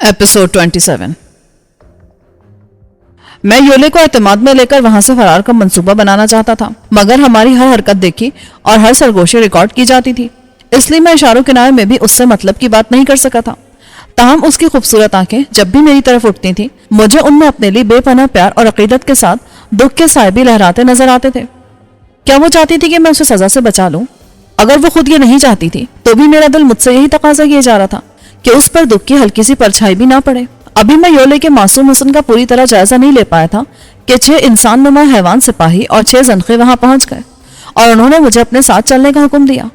Episode 27। मैं योले को एतमाद में लेकर वहां से फरार का मंसूबा बनाना चाहता था, मगर हमारी हर हरकत देखी और हर सरगोशी रिकॉर्ड की जाती थी, इसलिए मैं इशारों किनारे में भी उससे मतलब की बात नहीं कर सका था। ताहम उसकी खूबसूरत आंखें जब भी मेरी तरफ उठती थीं, मुझे उनमें अपने लिए बेपनाह प्यार और अकीदत के साथ दुख के साए भी लहराते नजर आते थे। क्या वो चाहती थी कि मैं उसे सजा से बचा लूं? अगर वो खुद ये नहीं चाहती थी तो भी मेरा दिल मुझसे यही तकाजा किए जा रहा था कि उस पर दुख की हल्की सी परछाई भी ना पड़े। अभी मैं योले के मासूम हुस्न का पूरी तरह जायजा नहीं ले पाया था कि 6 इंसान नुमा हैवान सिपाही और 6 ज़नख़े वहां पहुंच गए और उन्होंने मुझे अपने साथ चलने का हुक्म दिया।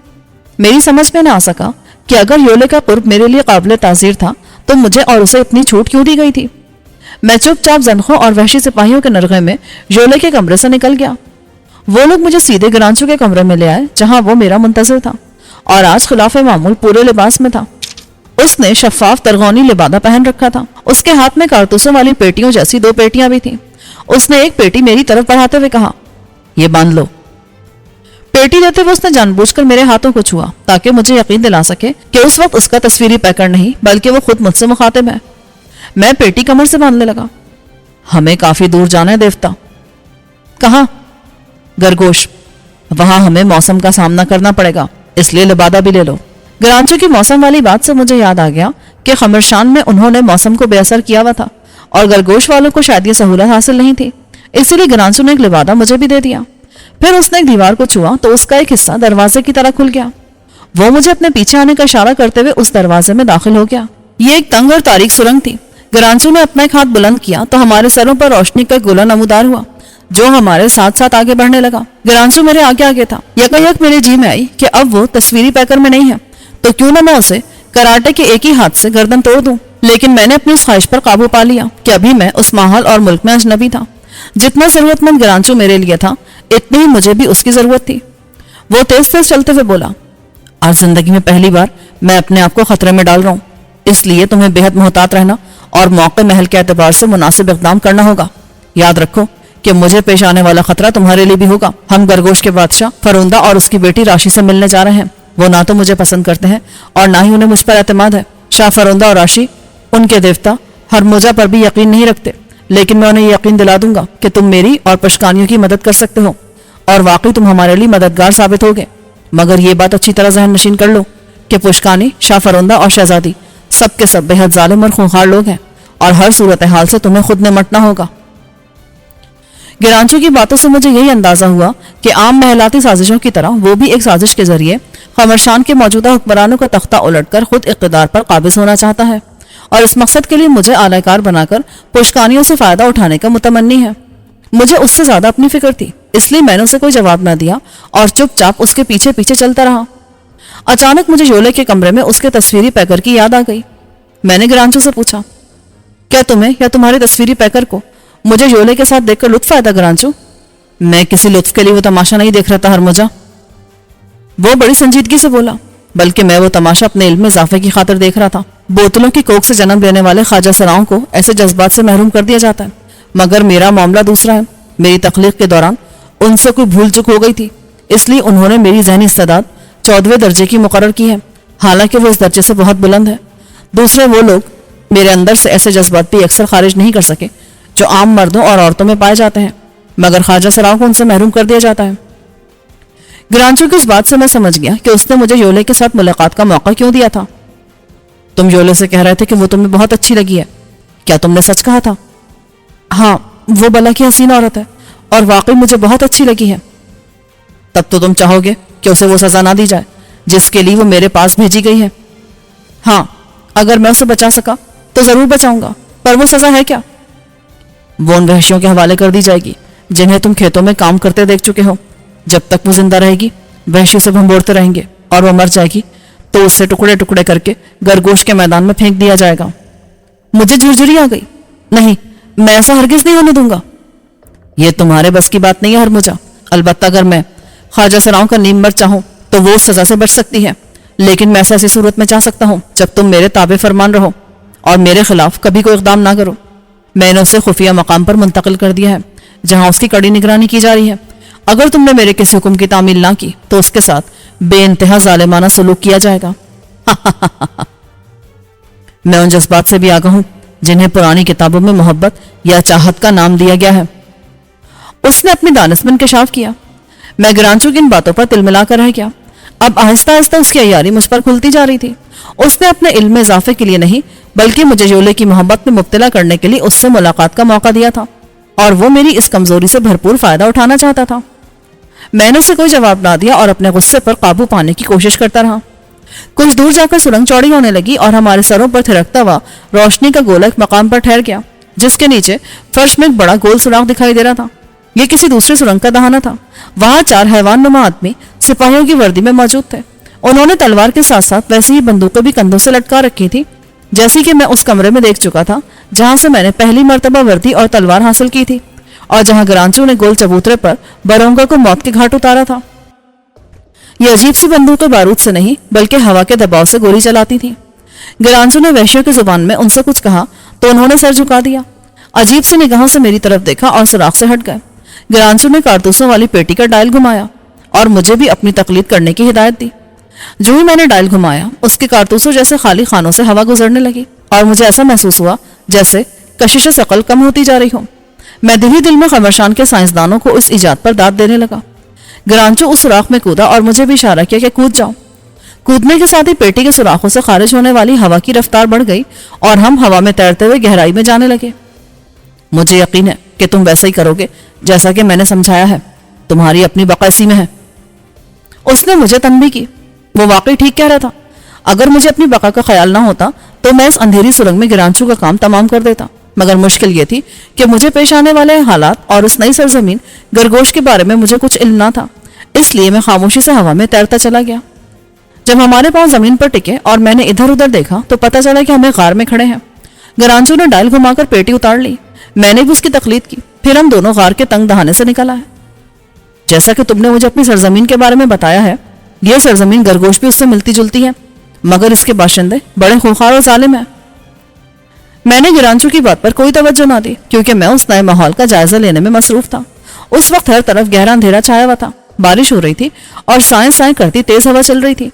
मेरी समझ में ना आ सका कि अगर योले का कुर्ब मेरे लिए काबिल ताज़ीर था तो मुझे और उसे इतनी छूट क्यों दी गई थी। मैं चुपचाप ज़नख़ों और वहशी सिपाहियों के नरगे में योले के कमरे से निकल गया। वो लोग मुझे सीधे गिरांचू के कमरे में ले आए जहां वो मेरा मुंतज़िर था और आज खिलाफ मामूल पूरे लिबास में था। उसने शफाफ तरगौनी लिबादा पहन रखा था। उसके हाथ में कारतूसों वाली पेटियों जैसी 2 पेटियां भी थीं। उसने एक पेटी मेरी तरफ बढ़ाते हुए कहा, ये बांध लो। पेटी देते हुए उसने जानबूझकर मेरे हाथों को छुआ ताकि मुझे यकीन दिला सके कि उस वक्त उसका तस्वीरी पैकर नहीं बल्कि वो खुद मुझसे मुखातिब है। मैं पेटी कमर से बांधने लगा। हमें काफी दूर जाना है देवता। कहाँ? गरगोश। वहां हमें मौसम का सामना करना पड़ेगा, इसलिए लिबादा भी ले लो। गिरांचू की मौसम वाली बात से मुझे याद आ गया कि खमरशान में उन्होंने मौसम को बेअसर किया हुआ था और गरगोश वालों को शायद ये सहूलत हासिल नहीं थी, इसीलिए गिरांचू ने एक लिबादा मुझे भी दे दिया। फिर उसने एक दीवार को छुआ तो उसका एक हिस्सा दरवाजे की तरह खुल गया। वो मुझे अपने पीछे आने का इशारा करते हुए उस दरवाजे में दाखिल हो गया। ये एक तंग और तारीक सुरंग थी। गिरांचू ने अपना एक हाथ बुलंद किया तो हमारे सरों पर रोशनी का गोला नमूदार हुआ जो हमारे साथ साथ आगे बढ़ने लगा। गिरांचू मेरे आगे आगे था। यकायक मेरे जी में आई कि अब वो तस्वीरी पैकर में नहीं है तो क्यों ना मैं उसे कराटे के एक ही हाथ से गर्दन तोड़ दूं। लेकिन मैंने अपनी उस ख्वाहिश पर काबू पा लिया कि अभी मैं उस माहौल और मुल्क में अजनबी था। जितना जरूरतमंद गिरांचू मेरे लिए था इतनी ही मुझे भी उसकी जरूरत थी। वो तेज तेज चलते हुए बोला, आज जिंदगी में पहली बार मैं अपने आप को खतरे में डाल रहा हूँ, इसलिए तुम्हें बेहद मोहतात रहना और मौके महल के एतबार से मुनासिब इक़दाम करना होगा। याद रखो कि मुझे पेश आने वाला खतरा तुम्हारे लिए भी होगा। हम गरगोश के बादशाह फरोंदा और उसकी बेटी राशि से मिलने जा रहे हैं। वो ना तो मुझे पसंद करते हैं और ना ही उन्हें मुझ पर एतमाद है। शाह फरोंदा और राशि उनके देवता हरमुजा पर भी यकीन नहीं रखते, लेकिन मैं उन्हें यकीन दिला दूंगा कि तुम मेरी और पशकानियों की मदद कर सकते हो और वाकई तुम हमारे लिए मददगार साबित होगे। मगर ये बात अच्छी तरह जहन नशीन कर लो कि पुशकानी, शाह फरोंदा और शहजादी सब के सब बेहद जालिम और खूंखार लोग हैं और हर सूरत हाल से तुम्हें खुद निमटना होगा। गिरांचू की बातों से मुझे यही अंदाजा हुआ कि आम महलाती साजिशों की तरह वो भी एक साजिश के जरिए खमरशान के मौजूदा हुक्मरानों का तख्ता उलटकर खुद इक़्तिदार पर काबिज होना चाहता है और इस मकसद के लिए मुझे आलाकार बनाकर पुशकानियों से फायदा उठाने का मुतमन्नी है। मुझे उससे ज्यादा अपनी फिक्र थी, इसलिए मैंने उसे कोई जवाब न दिया और चुपचाप उसके पीछे पीछे चलता रहा। अचानक मुझे योले के कमरे में उसके तस्वीरी पैकर की याद आ गई। मैंने गिरांचू से पूछा, क्या तुम्हें या तुम्हारे तस्वीरी पैकर को मुझे योले के साथ देखकर लुत्फ आया था? गिरांचू, मैं किसी लुत्फ के लिए वो तमाशा नहीं देख रहा था हरमुजा। वो बड़ी संजीदगी से बोला, बल्कि मैं वो तमाशा अपने इल्म में इजाफे की खातिर देख रहा था। बोतलों की कोख से जन्म लेने वाले ख्वाजा सराओं को ऐसे जज्बात से महरूम कर दिया जाता है, मगर मेरा मामला दूसरा है। मेरी तख्लीक के दौरान उनसे कोई भूल चूक हो गई थी, इसलिए उन्होंने मेरी ज़हनी इस्तेदाद 14वें दर्जे की मुकर्रर की है, हालांकि वो इस दर्जे से बहुत बुलंद है। दूसरे वो लोग मेरे अंदर से ऐसे जज्बात भी अक्सर खारिज नहीं कर सके जो आम मर्दों और औरतों में पाए जाते हैं, मगर ख्वाजा सराओं को उनसे महरूम कर दिया जाता है। गिरांचू की इस बात से मैं समझ गया कि उसने मुझे योले के साथ मुलाकात का मौका क्यों दिया था। तुम योले से कह रहे थे कि वो तुम्हें बहुत अच्छी लगी है, क्या तुमने सच कहा था? हाँ, वो भला की हसीन औरत है और वाकई मुझे बहुत अच्छी लगी है। तब तो तुम चाहोगे कि उसे वो सजा ना दी जाए जिसके लिए वो मेरे पास भेजी गई है। हाँ, अगर मैं उसे बचा सका तो जरूर बचाऊंगा, पर वो सजा है क्या? वो उन वहशियों के हवाले कर दी जाएगी जिन्हें तुम खेतों में काम करते देख चुके हो। जब तक वो जिंदा रहेगी वहशियों से भंबोड़ते रहेंगे और वो मर जाएगी तो उससे टुकड़े टुकड़े करके गरगोश के मैदान में फेंक दिया जाएगा। मुझे झुरझुरी आ गई। नहीं, मैं ऐसा हरगिज नहीं होने दूंगा। ये तुम्हारे बस की बात नहीं है हरमुजा। अलबत्ता अगर मैं ख्वाजा सराओं का नीम मर चाहूं तो वो उस सजा से बच सकती है, लेकिन मैं ऐसी सूरत में चाह सकता हूं जब तुम मेरे ताबे फरमान रहो और मेरे खिलाफ कभी कोई इक़दाम ना करो। मैंने उसे खुफिया मकाम पर मुंतकिल कर दिया है जहां उसकी कड़ी निगरानी की जा रही है। अगर तुमने मेरे किसी हुक्म की तामील ना की तो उसके साथ बेइंतहा जालिमाना सलूक किया जाएगा। मैं उन जज्बात से भी आगाह हूं जिन्हें पुरानी किताबों में मोहब्बत या चाहत का नाम दिया गया है। उसने अपनी दानिशमंद इंकशाफ किया। मैं गिरांचू की इन बातों पर तिलमिला कर रह गया। अब आहिस्ता आहिस्ता उसकी अय्यारी मुझ पर खुलती जा रही थी। उसने अपने इल्म में इजाफे के लिए नहीं बल्कि मुझे जोले की मोहब्बत में मुब्तला करने के लिए उससे मुलाकात का मौका दिया था और वो मेरी इस कमजोरी से भरपूर फायदा उठाना चाहता था। मैंने उसे कोई जवाब ना दिया और अपने गुस्से पर काबू पाने की कोशिश करता रहा। कुछ दूर जाकर सुरंग चौड़ी होने लगी और हमारे सरों पर थिरकता हुआ रोशनी का गोला एक मकाम पर ठहर गया, जिसके नीचे फर्श में एक बड़ा गोल सुराख दिखाई दे रहा था। यह किसी दूसरे सुरंग का दहाना था। वहां 4 हैवान नुमा आदमी सिपाहियों की वर्दी में मौजूद थे। उन्होंने तलवार के साथ साथ वैसी ही बंदूकें भी कंधों से लटका रखी थी, जैसी कि मैं उस कमरे में देख चुका था जहां से मैंने पहली मर्तबा वर्दी और तलवार हासिल की थी और जहां गिरांचू ने गोल चबूतरे पर बरोंगा को मौत के घाट उतारा था। ये अजीब सी बंदूकें बारूद से नहीं बल्कि हवा के दबाव से गोली चलाती थी। गिरांचू ने वैश्यों की जुबान में उनसे कुछ कहा तो उन्होंने सर झुका दिया, अजीब सी निगाहों से मेरी तरफ देखा और सुराख से हट गए। गिरांचू ने कारतूसों वाली पेटी का डायल घुमाया और मुझे भी अपनी तकलीद करने की हिदायत दी। जो ही मैंने डायल घुमाया उसके कारतूसों जैसे खाली खानों से हवा गुजरने लगी और मुझे ऐसा महसूस हुआ जैसे कशिश शकल कम होती जा रही हो। मैं दिल ही दिल में खबरशान के साइंसदानों को इस इजाद पर दाद देने लगा। गिरांचू उस सुराख में कूदा और मुझे भी इशारा किया कि कूद जाओ। कूदने के साथ ही पेटी के सुराखों से खारिज होने वाली हवा की रफ्तार बढ़ गई और हम हवा में तैरते हुए गहराई में जाने लगे। मुझे यकीन है कि तुम वैसा ही करोगे जैसा कि मैंने समझाया है। तुम्हारी अपनी बका इसी में है। उसने मुझे तनबीह की। वो वाकई ठीक कह रहा था। अगर मुझे अपनी बका का ख्याल ना होता तो मैं इस अंधेरी सुरंग में गिरांचू का काम तमाम कर देता, मगर मुश्किल ये थी कि मुझे पेश आने वाले हालात और उस नई सरजमीन गरगोश के बारे में मुझे कुछ इल्म ना था, इसलिए मैं खामोशी से हवा में तैरता चला गया। जब हमारे पांव जमीन पर टिके और मैंने इधर उधर देखा तो पता चला कि हमें गार में खड़े हैं। गिरांचू ने डायल घुमाकर पेटी उतार ली। मैंने भी उसकी तकलीद की। फिर हम दोनों गार के तंग दहाने से निकल आए। जैसा कि तुमने मुझे अपनी सरजमीन के बारे में बताया है, यह सरजमीन गरगोश भी उससे मिलती जुलती है, मगर इसके बाशिंदे बड़े खूंखार और जालिम हैं। मैंने गिरांचू की बात पर कोई तवज्जो ना दी क्योंकि मैं उस नए माहौल का जायजा लेने में मसरूफ था। उस वक्त हर तरफ गहरा अंधेरा छाया हुआ था। बारिश हो रही थी और साएं साएं करती तेज हवा चल रही थी।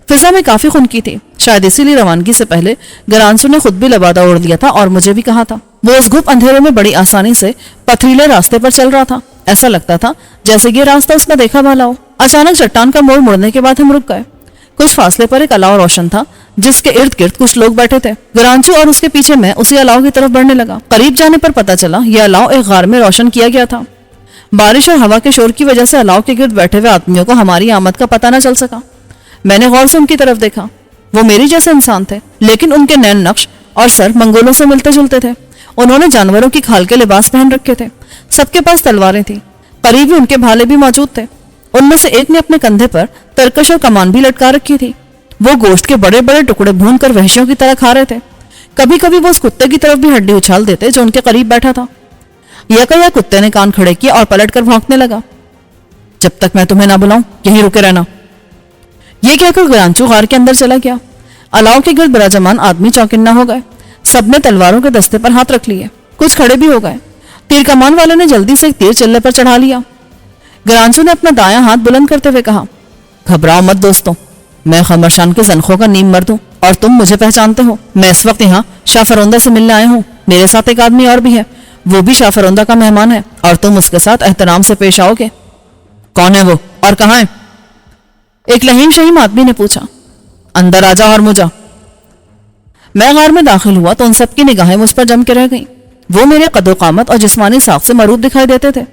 फिजा में काफी खुनकी थी। शायद इसीलिए रवानगी से पहले गिरांचू ने खुद भी लबादा ओढ़ लिया था और मुझे भी कहा था। वो उस गुप अंधेरे में बड़ी आसानी से पथरीले रास्ते पर चल रहा था। ऐसा लगता था जैसे ये रास्ता उसका देखा भाला हो। अचानक चट्टान का मोड़ मुड़ने के बाद हम रुक गए। कुछ फासले पर एक अलाव रोशन था जिसके इर्द गिर्द कुछ लोग बैठे थे। गिरांचू और उसके पीछे मैं उसी अलाव की तरफ बढ़ने लगा। करीब जाने पर पता चला यह अलाव एक गार में रोशन किया गया था। बारिश और हवा के शोर की वजह से अलाव के गिर्द बैठे हुए आदमियों को हमारी आमद का पता न चल सका। मैंने गौर से उनकी तरफ देखा। वो मेरी जैसे इंसान थे, लेकिन उनके नैन नक्श और सर मंगोलों से मिलते जुलते थे। उन्होंने जानवरों की खाल के लिबास पहन रखे थे। सबके पास तलवारें थी। करीब ही उनके भाले भी मौजूद थे। उनमें से एक ने अपने कंधे पर तरकश और कमान भी लटका रखी थी। वो गोश्त के बड़े बड़े टुकड़े भून कर वहशियों की तरह खा रहे थे। कभी कभी वो उस कुत्ते की तरफ भी हड्डी उछाल देते जो उनके करीब बैठा था। यका कुत्ते ने कान खड़े किए और पलटकर भौंकने लगा। जब तक मैं तुम्हें ना बुलाऊं यहीं रुके रहना। ये कहकर गिरांचू गार के अंदर चला गया। अलाव के गिर्द बराजमान आदमी चौकिन्ना हो गए। सबने तलवारों के दस्ते पर हाथ रख लिए। कुछ खड़े भी हो गए। तीर कमान वाले ने जल्दी से एक तीर चिल्ले पर चढ़ा लिया। गिरांचू ने अपना दायां हाथ बुलंद करते हुए कहा, घबराओ मत दोस्तों, मैं खमरशान के जनखों का नीम मर्द हूं और तुम मुझे पहचानते हो। मैं इस वक्त यहाँ शाह फरोंदा से मिलने आया हूँ। मेरे साथ एक आदमी और भी है, वो भी शाह फरोंदा का मेहमान है और तुम उसके साथ एहतराम से पेश आओगे। कौन है वो और कहाँ है? एक लहीम शहीम आदमी ने पूछा। अंदर आजा और मुझा। मैं गार में दाखिल हुआ तो उन सबकी निगाहें मुझ पर जम के रह गईं। वो मेरे कदो कामत और जिस्मानी साख से मरूब दिखाई देते थे।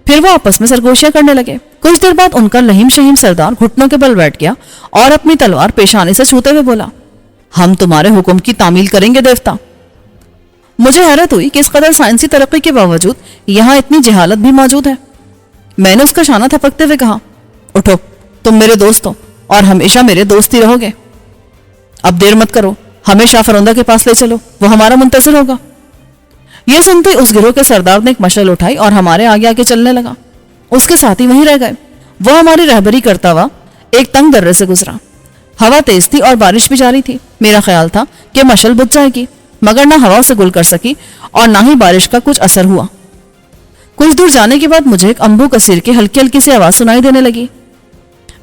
फिर वो आपस में सरगोशियां करने लगे। कुछ देर बाद उनका लहीम शहीम सरदार घुटनों के बल बैठ गया और अपनी तलवार पेशानी से छूते हुए बोला, हम तुम्हारे हुक्म की तामील करेंगे देवता। मुझे हैरत हुई कि इस कदर साइंसी तरक्की के बावजूद यहाँ इतनी जहालत भी मौजूद है। मैंने उसका शाना थपकते हुए कहा, उठो, तुम मेरे दोस्त हो और हमेशा मेरे दोस्त ही रहोगे। अब देर मत करो, हमें शाह फरोंदा के पास ले चलो, वो हमारा मुंतजिर होगा। यह सुनते उस गिरोह के सरदार ने एक मशल उठाई और हमारे आगे आगे चलने लगा। उसके साथी वहीं रह गए। वो हमारी रहबरी करता हुआ एक तंग दर्रे से गुजरा। हवा तेज थी और बारिश भी जारी थी। मेरा ख्याल था कि मशल बुझ जाएगी, मगर ना हवा उसे गुल कर सकी और ना ही बारिश का कुछ असर हुआ। कुछ दूर जाने के बाद मुझे एक अंबू कसीर की हल्की हल्की सी आवाज सुनाई देने लगी।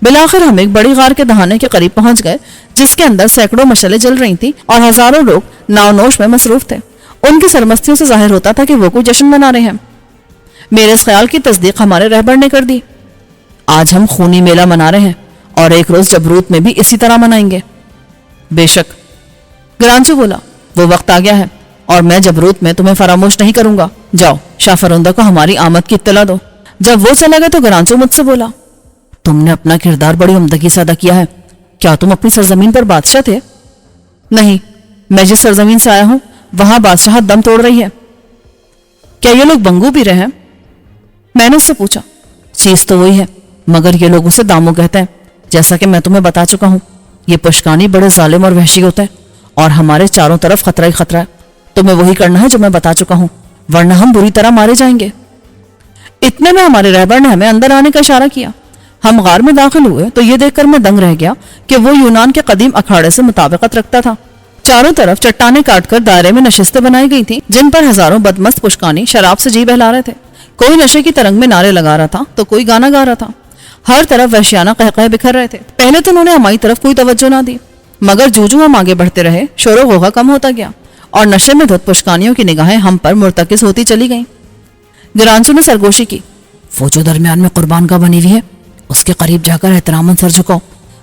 بالآخر ہم ایک بڑی غار کے دہانے کے قریب پہنچ گئے جس کے اندر سینکڑوں مشعلیں جل رہی تھیں اور ہزاروں لوگ ناؤ نوش میں مصروف تھے. ان کی سرمستیوں سے ظاہر ہوتا تھا کہ وہ کوئی جشن منا رہے ہیں. میرے اس خیال کی تصدیق ہمارے رہبر نے کر دی. آج ہم خونی میلہ منا رہے ہیں اور ایک روز جبروت میں بھی اسی طرح منائیں گے. بے شک. گرانچو بولا. وہ وقت آ گیا ہے اور میں جبروت میں تمہیں فراموش نہیں کروں گا. جاؤ شاہ فرندہ کو ہماری آمد کی اطلاع دو. جب وہ چلا گیا تو گرانچو مجھ سے بولا. تم نے اپنا کردار بڑی عمدگی سے ادا کیا ہے. کیا تم اپنی سرزمین پر بادشاہ تھے؟ نہیں، میں جس سرزمین سے آیا ہوں وہاں بادشاہت دم توڑ رہی ہے. کیا یہ لوگ بنگو بھی رہے ہیں؟ میں نے اس سے پوچھا. چیز تو وہی ہے مگر یہ لوگ اسے دامو کہتے ہیں. جیسا کہ میں تمہیں بتا چکا ہوں یہ پشکانی بڑے ظالم اور وحشی ہوتے ہیں اور ہمارے چاروں طرف خطرہ ہی خطرہ ہے. تمہیں وہی کرنا ہے جو میں بتا چکا ہوں ورنہ ہم بری طرح مارے جائیں گے. اتنے میں ہمارے رہبر نے ہمیں اندر آنے کا اشارہ کیا. ہم غار میں داخل ہوئے تو یہ دیکھ کر میں دنگ رہ گیا کہ وہ یونان کے قدیم اکھاڑے سے مطابقت رکھتا تھا. چاروں طرف چٹانیں کاٹ کر دائرے میں نشستیں بنائی گئی تھیں جن پر ہزاروں بدمست پشکانی شراب سے جی بہلا رہے تھے. کوئی نشے کی ترنگ میں نعرے لگا رہا تھا تو کوئی گانا گا رہا تھا. ہر طرف وحشیانہ قہقہے بکھر رہے تھے. پہلے تو انہوں نے ہماری طرف کوئی توجہ نہ دی مگر جو ہم آگے بڑھتے رہے شور و غوغا کم ہوتا گیا اور نشے میں دھت پشکانیوں کی نگاہیں ہم پر مرتکز ہوتی چلی گئیں. گرانچو نے سرگوشی کی. وہ جو درمیان میں قربان گاہ بنی ہوئی ہے اس کے قریب جا کر احتراماً سر جھکاؤ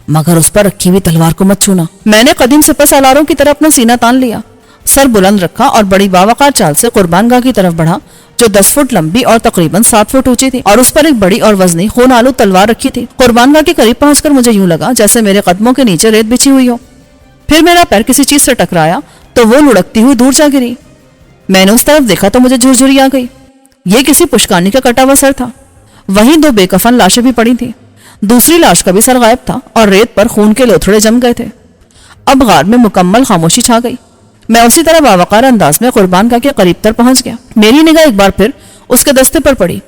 مگر اس پر رکھی ہوئی تلوار کو مت چھونا. میں نے قدیم سپہ سالاروں کی طرح اپنا سینہ تان لیا، سر بلند رکھا اور بڑی باوقار چال سے قربان گاہ کی طرف بڑھا جو 10 فٹ لمبی اور تقریباً 7 فٹ اونچی تھی اور اس پر ایک بڑی اور وزنی خون آلود تلوار رکھی تھی. قربان گاہ کے قریب پہنچ کر مجھے یوں لگا جیسے میرے قدموں کے نیچے ریت بچھی ہوئی ہو. پھر میرا پیر کسی چیز سے ٹکرایا تو وہ لڑکتی ہوئی دور جا گری. میں نے اس طرف دیکھا تو مجھے جھرجھری آ گئی. یہ کسی پشکانی کا کٹا ہوا سر تھا. وہیں 2 بے کفن لاشیں بھی پڑی تھیں. دوسری لاش کا بھی سر غائب تھا اور ریت پر خون کے لوتھڑے جم گئے تھے. اب غار میں مکمل خاموشی چھا گئی. میں اسی طرح باوقار انداز میں قربان گاہ کے قریب تر پہنچ گیا. میری نگاہ ایک بار پھر اس کے دستے پر پڑی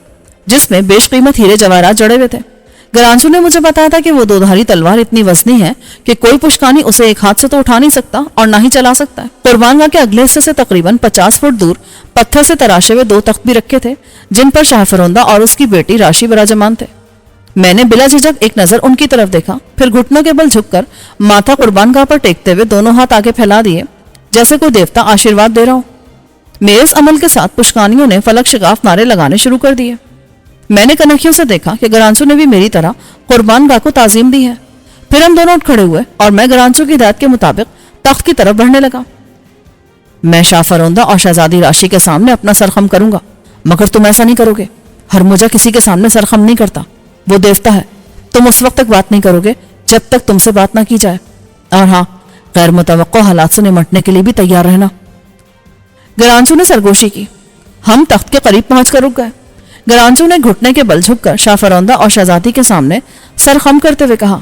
جس میں بیش قیمت ہیرے جواہرات جڑے ہوئے تھے. گرانچو نے مجھے بتایا تھا کہ وہ 2 دھاری تلوار اتنی وزنی ہے کہ کوئی پشکانی اسے ایک ہاتھ سے تو اٹھا نہیں سکتا اور نہ ہی چلا سکتا ہے. قربان گاہ کے اگلے حصے سے تقریباً 50 فٹ دور پتھر سے تراشے ہوئے 2 تخت بھی رکھے تھے جن پر شاہ فرندہ اور اس کی بیٹی راشی براجمان تھے. میں نے بلا جھجک ایک نظر ان کی طرف دیکھا، پھر گھٹنوں کے بل جھک کر ماتھا قربان گاہ پر ٹیکتے ہوئے دونوں ہاتھ آگے پھیلا دیے جیسے کوئی دیوتا آشیرواد دے رہا ہو. میرے اس عمل کے ساتھ پشکانیوں نے فلک شگاف نعرے لگانے شروع کر دیے. میں نے کنکھیوں سے دیکھا کہ گرانچو نے بھی میری طرح قربان گاہ کو تعظیم دی ہے. پھر ہم دونوں اٹھ کھڑے ہوئے اور میں گرانچو کی ہدایت کے مطابق تخت کی طرف بڑھنے لگا. میں شاہ فرندہ اور شہزادی راشی کے سامنے اپنا سر خم کروں گا مگر تم ایسا نہیں کرو گے. ہرموجہ کسی کے سامنے سر خم نہیں کرتا، وہ دیوتا ہے. تم اس وقت تک بات نہیں کرو گے جب تک تم سے بات نہ کی جائے. اور ہاں، غیر متوقع حالات سے نمٹنے کے لیے بھی تیار رہنا. گرانچو نے سرگوشی کی. ہم تخت کے قریب پہنچ کر رک گئے. گرانچو نے گھٹنے کے بل جھک کر شاہ فرندہ اور شہزادی کے سامنے سر خم کرتے ہوئے کہا.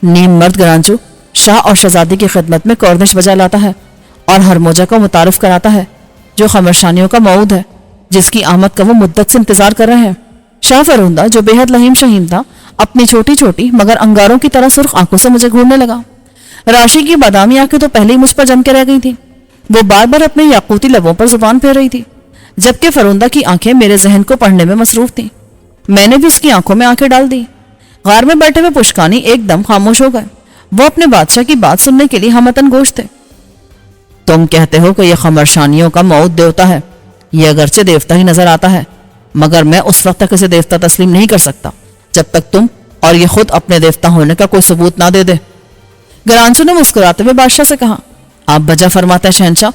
نیم مرد گرانچو شاہ اور شہزادی کی خدمت میں کورنش بجا لاتا ہے اور ہرموجہ کو متعارف کراتا ہے جو خمرشانیوں کا موعود ہے جس کی آمد کا وہ مدت سے انتظار کر رہے ہیں. شاہ فرندہ جو بے حد لہیم شہیم تھا اپنی چھوٹی چھوٹی مگر انگاروں کی طرح سرخ آنکھوں سے مجھے گھورنے لگا. راشی کی بادامی آنکھیں تو پہلے ہی مجھ پر جم کے رہ گئی تھیں. وہ بار بار اپنے یاقوتی لبوں پر زبان پھیر رہی تھی جبکہ فرندہ کی آنکھیں میرے ذہن کو پڑھنے میں مصروف تھیں. میں نے بھی اس کی آنکھوں میں آنکھیں ڈال دی. غار میں بیٹھے ہوئے پشکانی ایک دم خاموش ہو گئے. وہ اپنے بادشاہ کی بات سننے کے لیے ہمتن گوش تھے. تم کہتے ہو کہ یہ خمرشانیوں کا موعود دیوتا ہے. یہ اگرچہ دیوتا ہی نظر آتا ہے مگر میں اس وقت تک اسے دیوتا تسلیم نہیں کر سکتا جب تک تم اور یہ خود اپنے دیوتا ہونے کا کوئی ثبوت نہ دے دے. گرانچو نے مسکراتے ہوئے بادشاہ سے کہا. آپ بجا فرماتے ہیں شہنشاہ،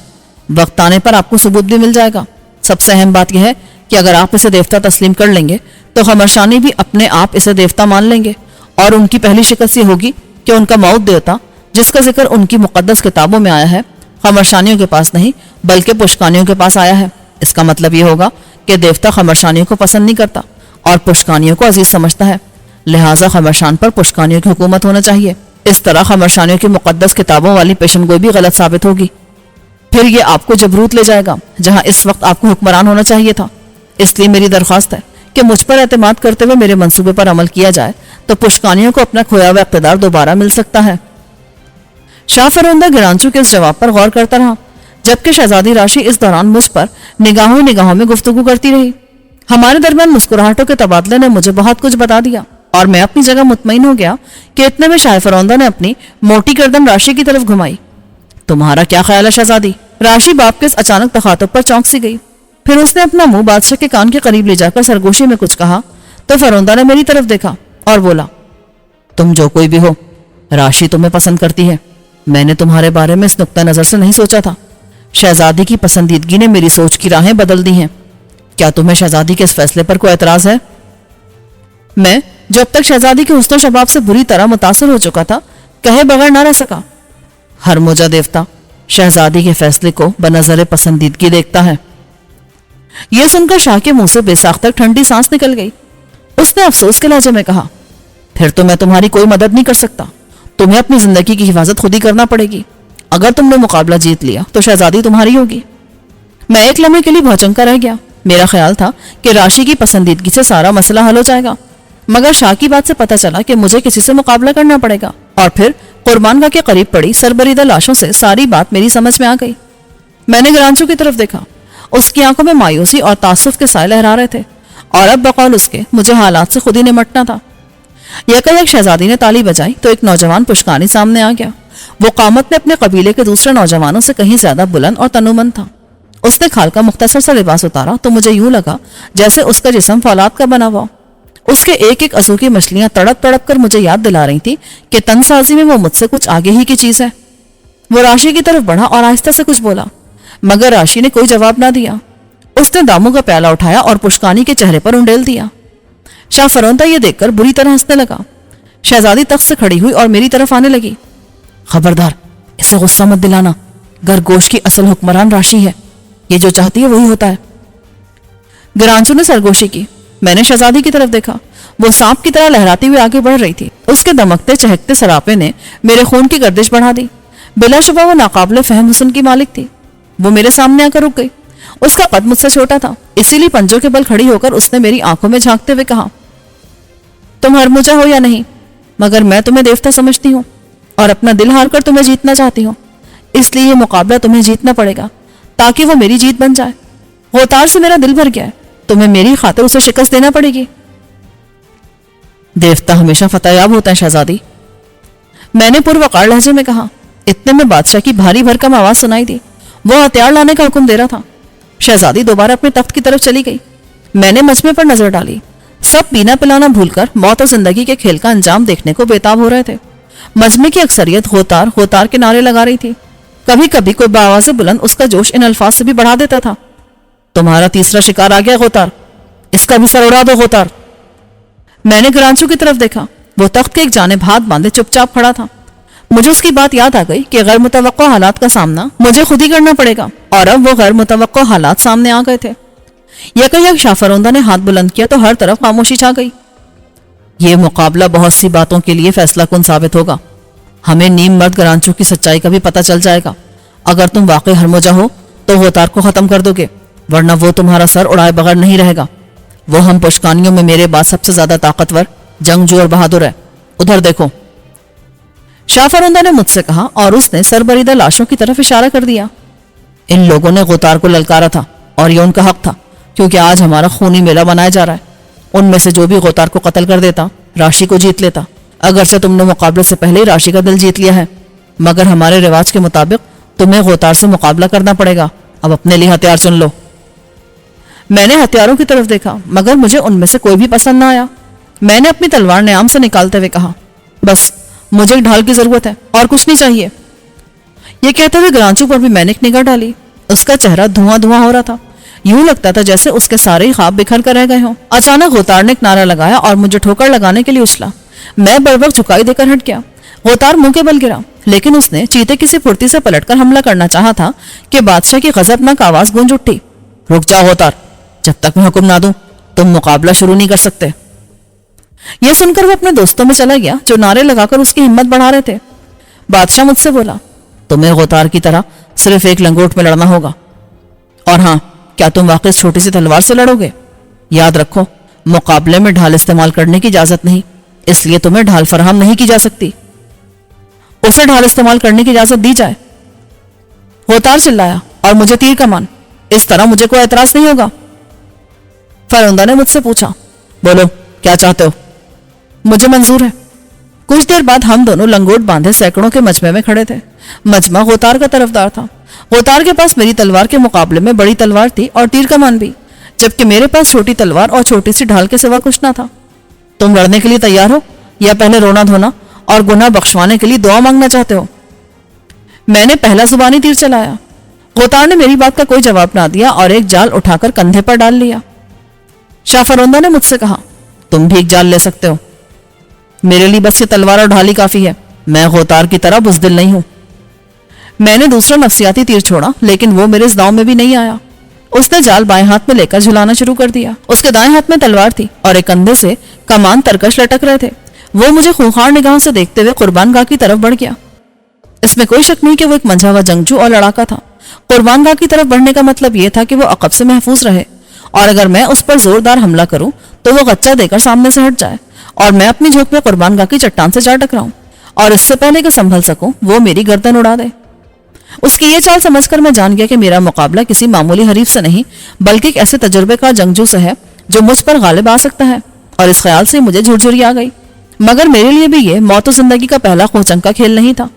وقت آنے پر آپ کو ثبوت بھی مل جائے گا. سب سے اہم بات یہ ہے کہ اگر آپ اسے دیوتا تسلیم کر لیں گے تو خمرشانی بھی اپنے آپ اسے دیوتا مان لیں گے اور ان کی پہلی شکست یہ ہوگی کہ ان کا موعود دیوتا جس کا ذکر ان کی مقدس کتابوں میں آیا ہے خمرشانیوں کے پاس نہیں بلکہ پشکانیوں کے پاس آیا ہے. اس کا مطلب یہ ہوگا کہ دیوتا خمرشانیوں کو پسند نہیں کرتا اور پشکانیوں کو عزیز سمجھتا ہے. لہٰذا خمرشان پر پشکانیوں کی حکومت ہونا چاہیے. اس طرح خمرشانیوں کی مقدس کتابوں والی پیشن گوئی بھی غلط ثابت ہوگی. پھر یہ آپ کو جبروت لے جائے گا جہاں اس وقت آپ کو حکمران ہونا چاہیے تھا. اس لیے میری درخواست ہے کہ مجھ پر اعتماد کرتے ہوئے میرے منصوبے پر عمل کیا جائے تو پشکانیوں کو اپنا کھویا ہوا اقتدار دوبارہ مل سکتا ہے. شاہ فرندہ گرانچو کے اس جواب پر غور کرتا رہا جبکہ شہزادی راشی اس دوران مجھ پر نگاہوں میں گفتگو کرتی رہی. ہمارے درمیان مسکراہٹوں کے تبادلے نے مجھے بہت کچھ بتا دیا. اور میں اپنی جگہ مطمئن ہو گیا کہ اتنے میں شاہ فروندا نے اپنی موٹی گردن راشی کی طرف گھمائی. تمہارا کیا خیال ہے شہزادی؟ راشی باپ کے اس اچانک تخاطب پر چونک سی گئی. پھر اس نے اپنا منہ بادشاہ کے کان کے قریب لے جا کر سرگوشی میں کچھ کہا تو فروندا نے میری طرف دیکھا اور بولا, تم جو کوئی بھی ہو, راشی تمہیں پسند کرتی ہے. میں نے تمہارے بارے میں اس نقطہ نظر سے نہیں سوچا تھا. شہزادی کی پسندیدگی نے میری سوچ کی راہیں بدل دی ہیں. کیا تمہیں شہزادی کے اس فیصلے پر کوئی اعتراض ہے؟ میں جو اب تک شہزادی کے حسن و شباب سے بری طرح متاثر ہو چکا تھا, کہے بغیر نہ رہ سکا. ہرموجا دیوتا شہزادی کے فیصلے کو بنظر پسندیدگی دیکھتا ہے. یہ سن کر شاہ کے منہ سے بے ساختہ ٹھنڈی سانس نکل گئی. اس نے افسوس کے لہجے میں کہا, پھر تو میں تمہاری کوئی مدد نہیں کر سکتا. تمہیں اپنی زندگی کی حفاظت خود ہی کرنا پڑے گی. اگر تم نے مقابلہ جیت لیا تو شہزادی تمہاری ہوگی. میں ایک لمحے کے لیے بھوچنکا رہ گیا. میرا خیال تھا کہ راشی کی پسندیدگی سے سارا مسئلہ حل ہو جائے گا, مگر شاہ کی بات سے پتہ چلا کہ مجھے کسی سے مقابلہ کرنا پڑے گا. اور پھر قربان گاہ کے قریب پڑی سربریدہ لاشوں سے ساری بات میری سمجھ میں آ گئی. میں نے گرانچو کی طرف دیکھا. اس کی آنکھوں میں مایوسی اور تعصف کے سائے لہرا رہے تھے, اور اب بقول اس کے مجھے حالات سے خود ہی نمٹنا تھا. یکا یک شہزادی نے تالی بجائی تو ایک نوجوان پشکانی سامنے آ گیا. وہ قامت میں اپنے قبیلے کے دوسرے نوجوانوں سے کہیں زیادہ بلند اور تنومند تھا. اس نے کھال کا مختصر سا لباس اتارا تو مجھے یوں لگا جیسے اس کا جسم فولاد کا بنا ہوا. اس کے ایک ایک عضو کی مچھلیاں تڑپ تڑپ کر مجھے یاد دلا رہی تھی کہ تن سازی میں وہ مجھ سے کچھ آگے ہی کی چیز ہے. وہ راشی کی طرف بڑھا اور آہستہ سے کچھ بولا, مگر راشی نے کوئی جواب نہ دیا. اس نے داموں کا پیالہ اٹھایا اور پشکانی کے چہرے پر انڈیل دیا. شاہ فروندا یہ دیکھ کر بری طرح ہنسنے لگا. شہزادی تخت سے کھڑی ہوئی اور میری طرف آنے لگی. خبردار, اسے غصہ مت دلانا. گرگوش کی اصل حکمران راشی ہے. یہ جو چاہتی ہے وہی ہوتا ہے. گرانچو نے سرگوشی کی. میں نے شہزادی کی طرف دیکھا. وہ سانپ کی طرح لہراتی ہوئی آگے بڑھ رہی تھی. اس کے دمکتے چہکتے سراپے نے میرے خون کی گردش بڑھا دی. بلا شبہ وہ ناقابل فہم حسن کی مالک تھی. وہ میرے سامنے آ کر رک گئی. اس کا قد مجھ سے چھوٹا تھا, اسی لیے پنجوں کے بل کھڑی ہو کر اس نے میری آنکھوں میں جھانکتے ہوئے کہا, تم ہرموجا ہو یا نہیں, مگر میں تمہیں دیوتا سمجھتی ہوں اور اپنا دل ہار کر تمہیں جیتنا چاہتی ہوں. اس لیے یہ مقابلہ تمہیں جیتنا پڑے گا تاکہ وہ میری جیت بن جائے. غوتار سے میرا دل بھر گیا ہے, تمہیں میری خاطر اسے شکست دینا پڑے گی. دیوتا ہمیشہ فتح یاب ہوتا ہے شہزادی, میں نے پروقار لہجے میں کہا. اتنے میں بادشاہ کی بھاری بھرکم آواز سنائی دی. وہ ہتھیار لانے کا حکم دے رہا تھا. شہزادی دوبارہ اپنے تخت کی طرف چلی گئی. میں نے مجمع پر نظر ڈالی. سب پینا پلانا بھول کر موت اور زندگی کے کھیل کا انجام دیکھنے کو بےتاب ہو رہے تھے. مجمع کی اکثریت غوتار غوتار کے نعرے لگا رہی تھی. کبھی کبھی کوئی بآواز بلند اس کا جوش ان الفاظ سے بھی بڑھا دیتا تھا, تمہارا تیسرا شکار آ گیا غوتار, اس کا بھی سر اڑا دو غوتار. میں نے گرانچو کی طرف دیکھا. وہ تخت کے ایک جانب ہاتھ باندھے چپ چاپ کھڑا تھا. مجھے اس کی بات یاد آ گئی کہ غیر متوقع حالات کا سامنا مجھے خود ہی کرنا پڑے گا, اور اب وہ غیر متوقع حالات سامنے آ گئے تھے. یکا یک شاہ فروندا نے ہاتھ بلند کیا تو ہر طرف خاموشی چھا گئی. یہ مقابلہ بہت سی باتوں کے لیے فیصلہ کن ثابت ہوگا. ہمیں نیم مرد گرانچو کی سچائی کا بھی پتہ چل جائے گا. اگر تم واقعی ہرموجا ہو تو غوتار کو ختم کر دو گے, ورنہ وہ تمہارا سر اڑائے بغیر نہیں رہے گا. وہ ہم پشکانیوں میں میرے بعد سب سے زیادہ طاقتور, جنگجو اور بہادر ہے. ادھر دیکھو. شاہ فروندا نے مجھ سے کہا اور اس نے سربریدہ لاشوں کی طرف اشارہ کر دیا. ان لوگوں نے غوتار کو للکارا تھا اور یہ ان کا حق تھا, کیونکہ آج ہمارا خونی میلہ بنایا جا رہا ہے. ان میں سے جو بھی غوتار کو قتل کر دیتا راشی کو جیت لیتا. اگرچہ تم نے مقابلے سے پہلے ہی راشی کا دل جیت لیا ہے, مگر ہمارے رواج کے مطابق تمہیں غوتار سے مقابلہ کرنا پڑے گا. اب اپنے لیے ہتھیار چن لو. میں نے ہتھیاروں کی طرف دیکھا, مگر مجھے ان میں سے کوئی بھی پسند نہ آیا. میں نے اپنی تلوار نیام سے نکالتے ہوئے کہا, بس مجھے ایک ڈھال کی ضرورت ہے اور کچھ نہیں چاہیے. یہ کہتے ہوئے گرانچو پر بھی میں نے ایک نگاہ ڈالی. اس کا چہرہ دھواں دھواں ہو رہا تھا. یوں لگتا تھا جیسے اس کے سارے ہی خواب بکھر کر رہ گئے ہوں. اچانک غوتار نے ایک نعرہ لگایا اور مجھے ٹھوکر لگانے کے لیے اچھلا. میں بڑبڑ جھکائی دے کر ہٹ گیا. غوتار منہ کے بل گرا, لیکن اس نے چیتے کی سی پھرتی سے پلٹ کر حملہ کرنا چاہا تھا کہ بادشاہ کی غضبناک آواز گونج اٹھی. رک جا غوتار, جب تک میں حکم نہ دوں تم مقابلہ شروع نہیں کر سکتے. یہ سن کر وہ اپنے دوستوں میں چلا گیا جو نعرے لگا کر اس کی ہمت بڑھا رہے تھے. بادشاہ مجھ سے بولا, تمہیں غوتار کی طرح صرف ایک لنگوٹ میں لڑنا ہوگا. اور ہاں, کیا تم واقعی اس چھوٹی سی تلوار سے لڑو گے؟ یاد رکھو, مقابلے میں ڈھال استعمال کرنے کی اجازت نہیں, اس لیے تمہیں ڈھال فراہم نہیں کی جا سکتی. اسے ڈھال استعمال کرنے کی اجازت دی جائے. غوتار چلایا, اور مجھے تیر کمان. اس طرح مجھے کوئی اعتراض نہیں ہوگا. فروندا نے مجھ سے پوچھا, بولو کیا چاہتے ہو؟ मुझे मंजूर है। कुछ देर बाद हम दोनों लंगोट बांधे सैकड़ों के मजमे में खड़े थे। मजमा गोतार का तरफदार था। गोतार के पास मेरी तलवार के मुकाबले में बड़ी तलवार थी और तीर कमान भी, जबकि मेरे पास छोटी तलवार और छोटी सी ढाल के सिवा कुछ ना था। तुम लड़ने के लिए तैयार हो या पहले रोना धोना और गुनाह बख्शवाने के लिए दुआ मांगना चाहते हो? मैंने पहला जुबानी तीर चलाया। गोतार ने मेरी बात का कोई जवाब ना दिया और एक जाल उठाकर कंधे पर डाल लिया। शाह फरोंदा ने मुझसे कहा, तुम भी एक जाल ले सकते हो। मेरे लिए बस ये तलवार और ढाली काफी है। मैं गोतार की तरह बुज़दिल नहीं हूं। मैंने दूसरा नफसियाती तीर छोड़ा, लेकिन वो मेरे इस दांव में भी नहीं आया। उसने जाल बाएं हाथ में लेकर झुलाना शुरू कर दिया। उसके दाएं हाथ में तलवार थी और एक कंधे से कमान तरकश लटक रहे थे। वो मुझे खूंखार निगाहों से देखते हुए कुर्बान गाह की तरफ बढ़ गया। इसमें कोई शक नहीं कि वो एक मंझा हुआ जंगजू और लड़ाका था। कुर्बान गाह की तरफ बढ़ने का मतलब यह था कि वो अकब से महफूज रहे और अगर मैं उस पर जोरदार हमला करूं तो वो गच्चा देकर सामने से हट जाए और मैं अपनी झोंक में कुर्बान गाह की चट्टान से जा टकराऊं और इससे पहले कि संभल सकूं वो मेरी गर्दन उड़ा दे। उसकी ये चाल समझकर मैं जान गया कि मेरा मुकाबला किसी मामूली हरीफ से नहीं बल्कि एक ऐसे तजुर्बेकार जंगजू से है जो मुझ पर गालिब आ सकता है, और इस ख्याल से मुझे झुरझुरी आ गई। मगर मेरे लिए भी ये मौत और जिंदगी का पहला खोचंग का खेल नहीं था।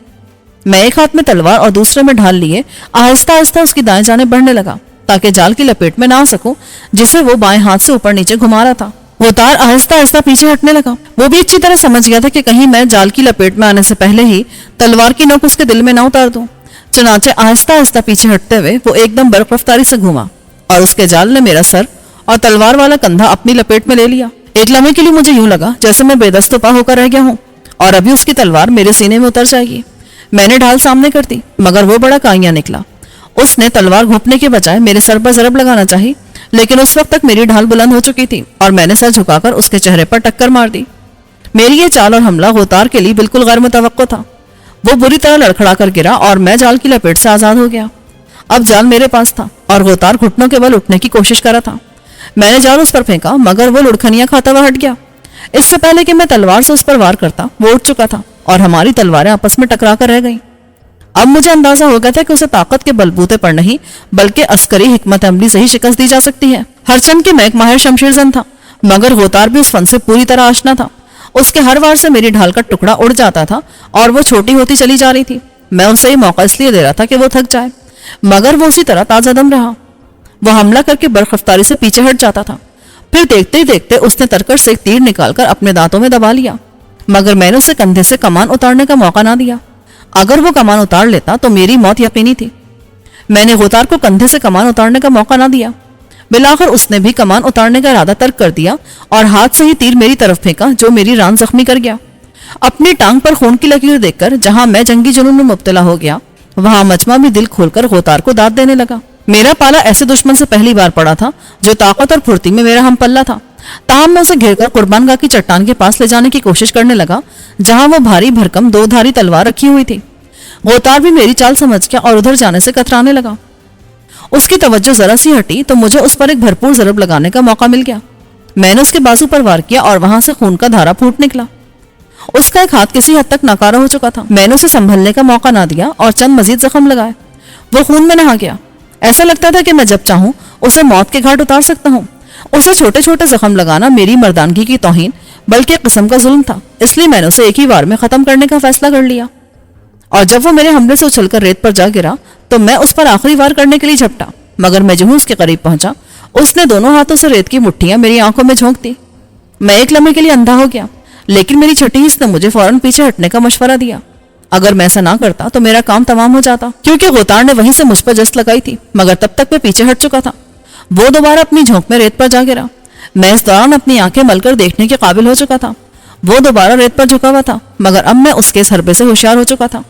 मैं एक हाथ में तलवार और दूसरे में ढाल लिए आहिस्ता आहिस्ता उसकी दाएं जाने बढ़ने लगा ताकि जाल की लपेट में ना आ सकूं जिसे वो बाएं हाथ से ऊपर नीचे घुमा रहा था। गोतार आहिस्ता आहिस्ता पीछे हटने लगा। वो भी अच्छी तरह समझ गया था कि कहीं मैं जाल की लपेट में आने से पहले ही तलवार की नोक उसके दिल में ना उतार दूं। चुनाचे आहिस्ता आहिस्ता पीछे हटते हुए वो एकदम बर्क रफ्तारी से घूमा और उसके जाल ने मेरा सर और तलवार वाला कंधा अपनी लपेट में ले लिया। एक लम्हे के लिए मुझे यूं लगा जैसे मैं बेदस्तोपा होकर रह गया हूं और अभी उसकी तलवार मेरे सीने में उतर जाएगी। मैंने ढाल सामने कर दी, मगर वो बड़ा काइया निकला। उसने तलवार घोंपने के बजाय मेरे सर पर जरब लगाना चाही, लेकिन उस वक्त तक मेरी ढाल बुलंद हो चुकी थी और मैंने सर झुकाकर उसके चेहरे पर टक्कर मार दी। मेरी ये चाल और हमला गोतार के लिए बिल्कुल गैर मुतवक्को था। वो बुरी तरह लड़खड़ा कर गिरा और मैं जाल की लपेट से आजाद हो गया। अब जाल मेरे पास था और गोतार घुटनों के बल उठने की कोशिश कर रहा था। मैंने जाल उस पर फेंका, मगर वो लुढ़खनियां खाता हुआ हट गया। इससे पहले कि मैं तलवार से उस पर वार करता वो उठ चुका था और हमारी तलवारें आपस में टकरा कर रह गईं। अब मुझे अंदाजा हो गया था कि उसे ताकत के बलबूते पर नहीं बल्कि अस्करी हिकमत अमली से ही शिकस्त दी जा सकती है। हरचंद के मैं एक माहिर शमशीरजन था, मगर गोतार भी उस फन से पूरी तरह आशना था। उसके हर वार से मेरी ढाल का टुकड़ा उड़ जाता था और वो छोटी होती चली जा रही थी। मैं उसे ये मौका इसलिए दे रहा था कि वो थक जाए, मगर वो उसी तरह ताजा दम रहा। वो हमला करके बरखफ्तारी से पीछे हट जाता था। फिर देखते ही देखते उसने तरकश से एक तीर निकालकर अपने दांतों में दबा लिया, मगर मैंने उसे कंधे से कमान उतारने का मौका ना दिया। अगर वो कमान उतार लेता तो मेरी मौत यकीनी थी। मैंने गोतार को कंधे से कमान उतारने का मौका ना दिया। बिलाखिर उसने भी कमान उतारने का इरादा तर्क कर दिया और हाथ से ही तीर मेरी तरफ फेंका, जो मेरी रान जख्मी कर गया। अपनी टांग पर खून की लकीर देखकर जहां मैं जंगी जुनून में मुब्तला हो गया, वहां मजमा भी दिल खोलकर गोतार को दाद देने लगा। मेरा पाला ऐसे दुश्मन से पहली बार पड़ा था जो ताकत और फुर्ती में मेरा हम पल्ला था। ताहम मैं उसे घेरकर कुर्बान गाह की चट्टान के पास ले जाने की कोशिश करने लगा, जहां वो भारी भरकम दो धारी तलवार रखी हुई थी। गोतार भी मेरी चाल समझ गया और उधर जाने से कतराने लगा। उसकी तवज्जो जरा सी हटी तो मुझे उस पर एक भरपूर जरब लगाने का मौका मिल गया। मैंने उसके बाजू पर वार किया और वहां से खून का धारा फूट निकला। उसका एक हाथ किसी हद तक नाकारा हो चुका था। मैंने उसे संभलने का मौका ना दिया और चंद मजीद जख्म लगाए। वो खून में नहा गया। ऐसा लगता था कि मैं जब चाहूं उसे मौत के घाट उतार सकता हूं। उसे छोटे छोटे जख्म लगाना मेरी मर्दानगी की तौहीन बल्कि एक किस्म का जुल्म था, इसलिए मैंने उसे एक ही बार में खत्म करने का फैसला कर लिया। और जब वो मेरे हमले से उछलकर रेत पर जा गिरा तो मैं उस पर आखिरी वार करने के लिए झपटा, मगर मैं जहूं उसके करीब पहुंचा, उसने दोनों हाथों से रेत की मुट्ठियां मेरी आंखों में झोंक दी। मैं एक लम्हे के लिए अंधा हो गया, लेकिन मेरी छठी हिस्स ने मुझे फौरन पीछे हटने का मशवरा दिया। अगर मैं ऐसा ना करता तो मेरा काम तमाम हो जाता, क्योंकि गोतार ने वहीं से मुझ पर जस्त लगाई थी, मगर तब तक मैं पीछे हट चुका था। वो दोबारा अपनी झोंक में रेत पर जा गिरा। मैं इस दौरान अपनी आंखें मलकर देखने के काबिल हो चुका था। वो दोबारा रेत पर झुका हुआ था, मगर अब मैं उसके इस हरबे से होशियार हो चुका था।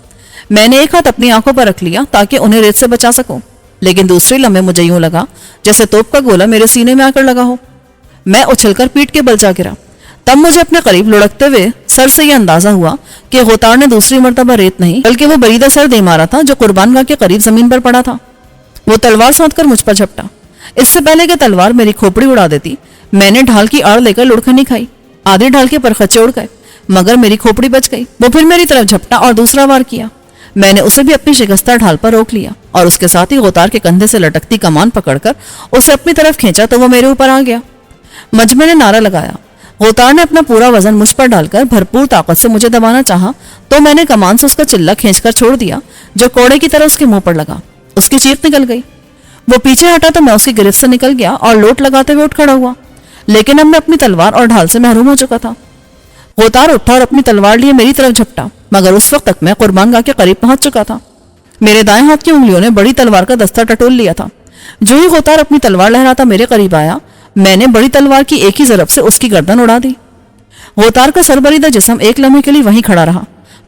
मैंने एक हाथ अपनी आंखों पर रख लिया ताकि उन्हें रेत से बचा सकूं, लेकिन दूसरे लम्हे मुझे यूं लगा जैसे तोप का गोला मेरे सीने में आकर लगा हो। मैं उछलकर पीठ के बल जा गिरा। तब मुझे अपने करीब लुढ़कते हुए सर से यह अंदाजा हुआ कि गोतार ने दूसरी मर्तबा रेत नहीं बल्कि वो बरीदा सर दे मारा था जो कुर्बान गाह के करीब जमीन पर पड़ा था। वो तलवार सौंधकर मुझ पर झपटा। इससे पहले कि तलवार मेरी खोपड़ी उड़ा देती, मैंने ढाल की आड़ लेकर लुढ़कनी खाई। आधे ढाल के परखचे उड़ गए, मगर मेरी खोपड़ी बच गई। वो फिर मेरी तरफ झपटा और दूसरा वार किया। मैंने उसे भी अपनी शिकस्ता ढाल पर रोक लिया और उसके साथ ही गोतार के कंधे से लटकती कमान पकड़कर उसे अपनी तरफ खींचा तो वो मेरे ऊपर आ गया। मजमे ने नारा लगाया। غوطار نے اپنا پورا وزن مجھ پر ڈال کر بھرپور طاقت سے مجھے دبانا چاہا تو میں نے کمان سے اس کا چلہ کھینچ کر چھوڑ دیا جو کوڑے کی طرح اس کے منہ پر لگا۔ اس کی چیخ نکل گئی۔ وہ پیچھے ہٹا تو میں اس کی گرفت سے نکل گیا اور لوٹ لگاتے ہوئے اٹھ کھڑا ہوا، لیکن اب میں اپنی تلوار اور ڈھال سے محروم ہو چکا تھا۔ غوطار اٹھا اور اپنی تلوار لیے میری طرف جھپٹا، مگر اس وقت تک میں قربان گاہ کے قریب پہنچ چکا تھا۔ میرے دائیں ہاتھ کی انگلیوں نے بڑی تلوار کا دستہ ٹٹول لیا تھا۔ جو ہی غوطار اپنی تلوار لہراتا میرے قریب آیا، میں نے بڑی تلوار کی ایک ہی ضرب سے اس کی گردن اڑا دی۔ غوطار کا سربریدہ جسم ایک لمحے کے لیے وہیں کھڑا رہا،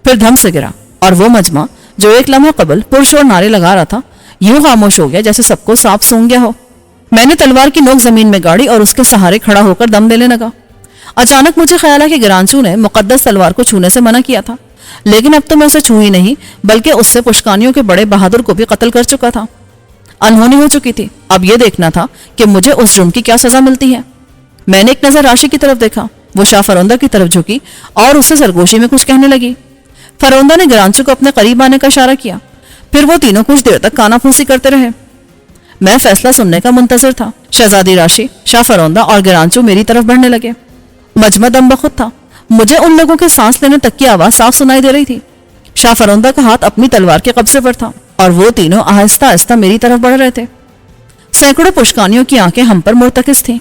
پھر دھم سے گرا، اور وہ مجمع جو ایک لمحہ قبل پرشور نعرے لگا رہا تھا یوں خاموش ہو گیا جیسے سب کو سانپ سونگ گیا ہو۔ میں نے تلوار کی نوک زمین میں گاڑی اور اس کے سہارے کھڑا ہو کر دم دینے لگا۔ اچانک مجھے خیال ہے کہ گرانچو نے مقدس تلوار کو چھونے سے منع کیا تھا، لیکن اب تو میں اسے چھو ہی نہیں بلکہ اس سے پشکانیوں کے بڑے بہادر کو بھی قتل کر چکا تھا۔ انہونی ہو چکی تھی، اب یہ دیکھنا تھا کہ مجھے اس جرم کی کیا سزا ملتی ہے۔ میں نے ایک نظر راشی کی طرف دیکھا، وہ شاہ فروندہ کی طرف جھکی اور اس سے سرگوشی میں کچھ کہنے لگی۔ فروندہ نے گرانچو کو اپنے قریب آنے کا اشارہ کیا، پھر وہ تینوں کچھ دیر تک کانا پھوسی کرتے رہے۔ میں فیصلہ سننے کا منتظر تھا۔ شہزادی راشی، شاہ فروندہ اور گرانچو میری طرف بڑھنے لگے۔ مجمع دم بخود تھا، مجھے ان لوگوں کے سانس لینے تک کی آواز صاف سنائی دے رہی تھی۔ شاہ فروندہ کا ہاتھ اپنی تلوار کے قبضے پر تھا اور وہ تینوں آہستہ آہستہ میری طرف بڑھ رہے تھے۔ سینکڑوں پشکانیوں کی آنکھیں ہم پر مرتکز تھیں۔